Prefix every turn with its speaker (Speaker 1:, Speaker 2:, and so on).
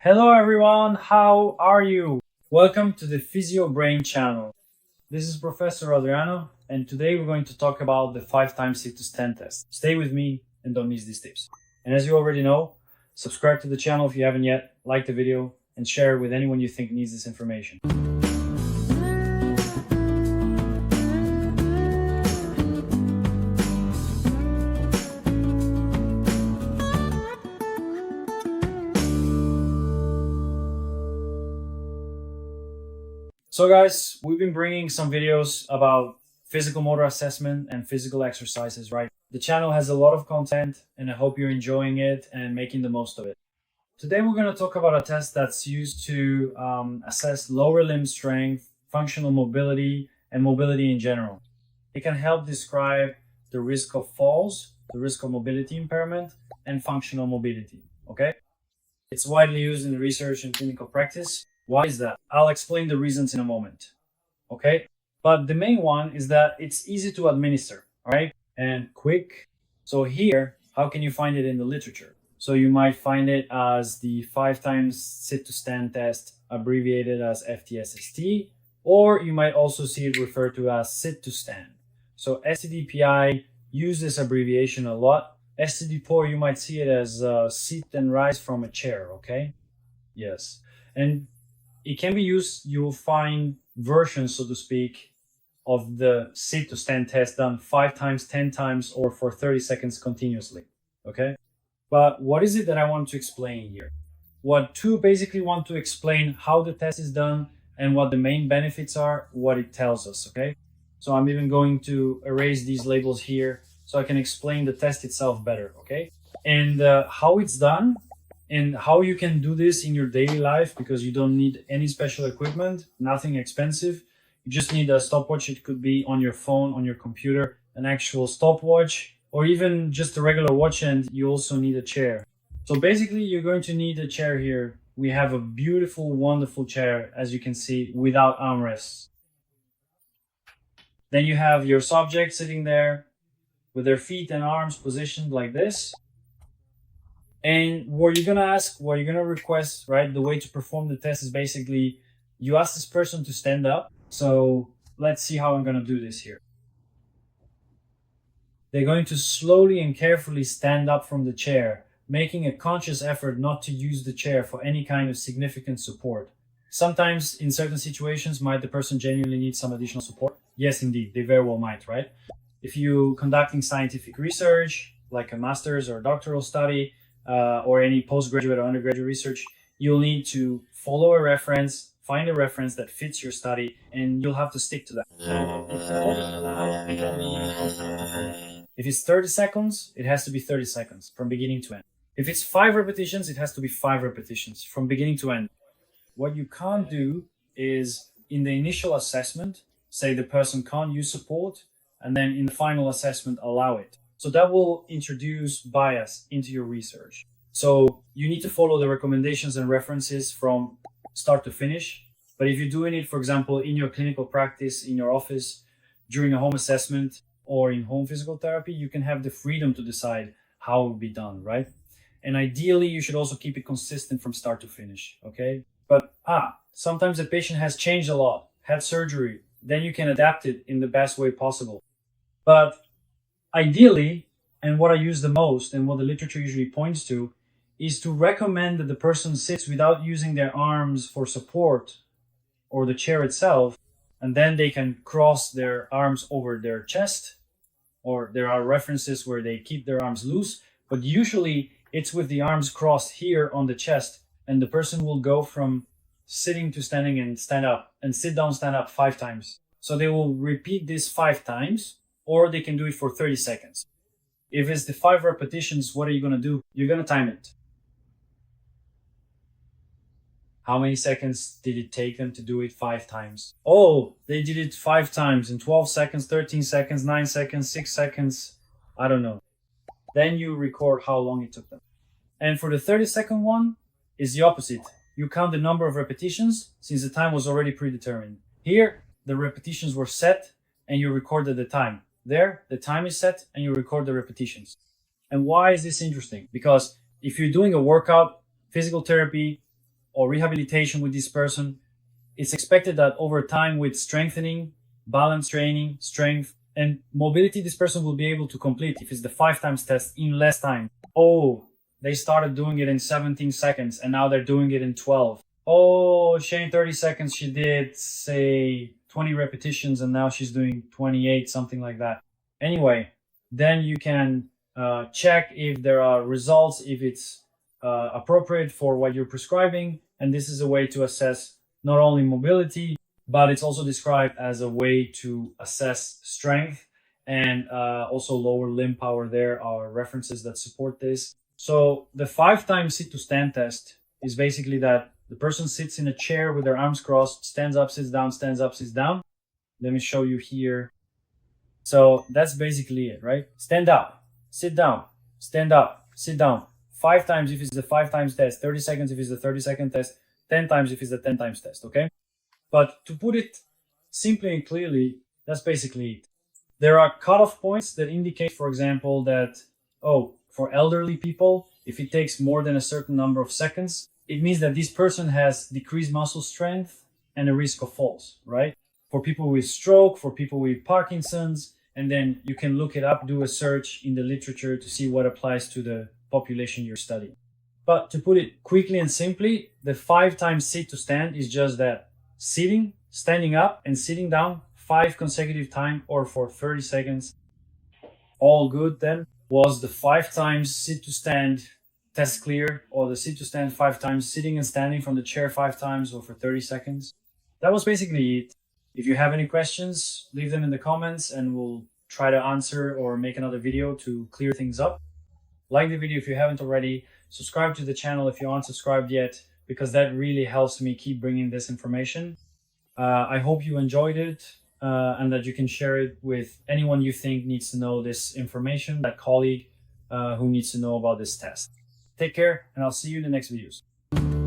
Speaker 1: Hello everyone, how are you? Welcome to the Physio Brain channel. This is Professor Adriano, and today we're going to talk about the 5 times sit to stand test. Stay with me and don't miss these tips. And as you already know, subscribe to the channel if you haven't yet, like the video, and share it with anyone you think needs this information. So guys, we've been bringing some videos about physical motor assessment and physical exercises, right? The channel has a lot of content and I hope you're enjoying it and making the most of it. Today we're going to talk about a test that's used to assess lower limb strength, functional mobility, and mobility in general. It can help describe the risk of falls, the risk of mobility impairment, and functional mobility, okay? It's widely used in research and clinical practice. Why is that? I'll explain the reasons in a moment, okay? But the main one is that it's easy to administer, all right? And quick. So here, how can you find it in the literature? So you might find it as the 5 times sit to stand test, abbreviated as FTSST, or you might also see it referred to as sit to stand. So stdpi use this abbreviation a lot. stdp, you might see it as sit and rise from a chair, okay? Yes. And it can be used, you'll find versions, so to speak, of the sit to stand test done 5 times, 10 times, or for 30 seconds continuously, okay? But what is it that I want to explain here? Basically want to explain how the test is done and what the main benefits are, what it tells us, okay? So I'm even going to erase these labels here so I can explain the test itself better, okay? And how it's done, and how you can do this in your daily life, because you don't need any special equipment, nothing expensive. You just need a stopwatch. It could be on your phone, on your computer, an actual stopwatch, or even just a regular watch, and you also need a chair. So basically, you're going to need a chair here. We have a beautiful, wonderful chair, as you can see, without armrests. Then you have your subject sitting there with their feet and arms positioned like this. And what you're going to request, right? The way to perform the test is basically you ask this person to stand up. So let's see how I'm going to do this here. They're going to slowly and carefully stand up from the chair, making a conscious effort not to use the chair for any kind of significant support. Sometimes in certain situations, might the person genuinely need some additional support? Yes, indeed, they very well might, right? If you're conducting scientific research, like a master's or doctoral study, or any postgraduate or undergraduate research, you'll need to follow a reference, find a reference that fits your study, and you'll have to stick to that. If it's 30 seconds, it has to be 30 seconds from beginning to end. If it's 5 repetitions, it has to be 5 repetitions from beginning to end. What you can't do is in the initial assessment, say the person can't use support, and then in the final assessment, allow it. So that will introduce bias into your research. So you need to follow the recommendations and references from start to finish. But if you're doing it, for example, in your clinical practice, in your office, during a home assessment, or in home physical therapy, you can have the freedom to decide how it will be done, right? And ideally, you should also keep it consistent from start to finish, okay? But sometimes the patient has changed a lot, had surgery, then you can adapt it in the best way possible. But ideally, and what I use the most and what the literature usually points to, is to recommend that the person sits without using their arms for support or the chair itself, and then they can cross their arms over their chest, or there are references where they keep their arms loose, but usually it's with the arms crossed here on the chest, and the person will go from sitting to standing and stand up, and sit down, stand up 5 times. So they will repeat this 5 times, or they can do it for 30 seconds. If it's the 5 repetitions, what are you going to do? You're going to time it. How many seconds did it take them to do it 5 times? Oh, they did it 5 times in 12 seconds, 13 seconds, 9 seconds, 6 seconds. I don't know. Then you record how long it took them. And for the 30-second one, is the opposite. You count the number of repetitions since the time was already predetermined. Here, the repetitions were set and you recorded the time. There, the time is set and you record the repetitions. And why is this interesting? Because if you're doing a workout, physical therapy, or rehabilitation with this person, it's expected that over time with strengthening, balance training, strength, and mobility, this person will be able to complete, if it's the 5 times test, in less time. Oh, they started doing it in 17 seconds and now they're doing it in 12. Oh, she in 30 seconds, she did, say, 20 repetitions and now she's doing 28, something like that. Anyway, then you can check if there are results, if it's appropriate for what you're prescribing. And this is a way to assess not only mobility, but it's also described as a way to assess strength and also lower limb power. There are references that support this. So the 5 times sit to stand test is basically that the person sits in a chair with their arms crossed, stands up, sits down, stands up, sits down. Let me show you here. So that's basically it, right? Stand up, sit down, stand up, sit down. 5 times if it's the 5 times test, 30 seconds if it's the 30-second test, 10 times if it's the 10 times test, okay? But to put it simply and clearly, that's basically it. There are cutoff points that indicate, for example, that, for elderly people, if it takes more than a certain number of seconds, it means that this person has decreased muscle strength and a risk of falls, right? For people with stroke, for people with Parkinson's, and then you can look it up, do a search in the literature to see what applies to the population you're studying. But to put it quickly and simply, the 5 times sit to stand is just that. Sitting, standing up, and sitting down 5 consecutive times or for 30 seconds. All good then. Was the 5 times sit to stand test clear, or the sit to stand 5 times, sitting and standing from the chair 5 times or for 30 seconds? That was basically it. If you have any questions, leave them in the comments and we'll try to answer or make another video to clear things up. Like the video if you haven't already. Subscribe to the channel if you aren't subscribed yet, because that really helps me keep bringing this information. I hope you enjoyed it and that you can share it with anyone you think needs to know this information, that colleague who needs to know about this test. Take care, and I'll see you in the next videos.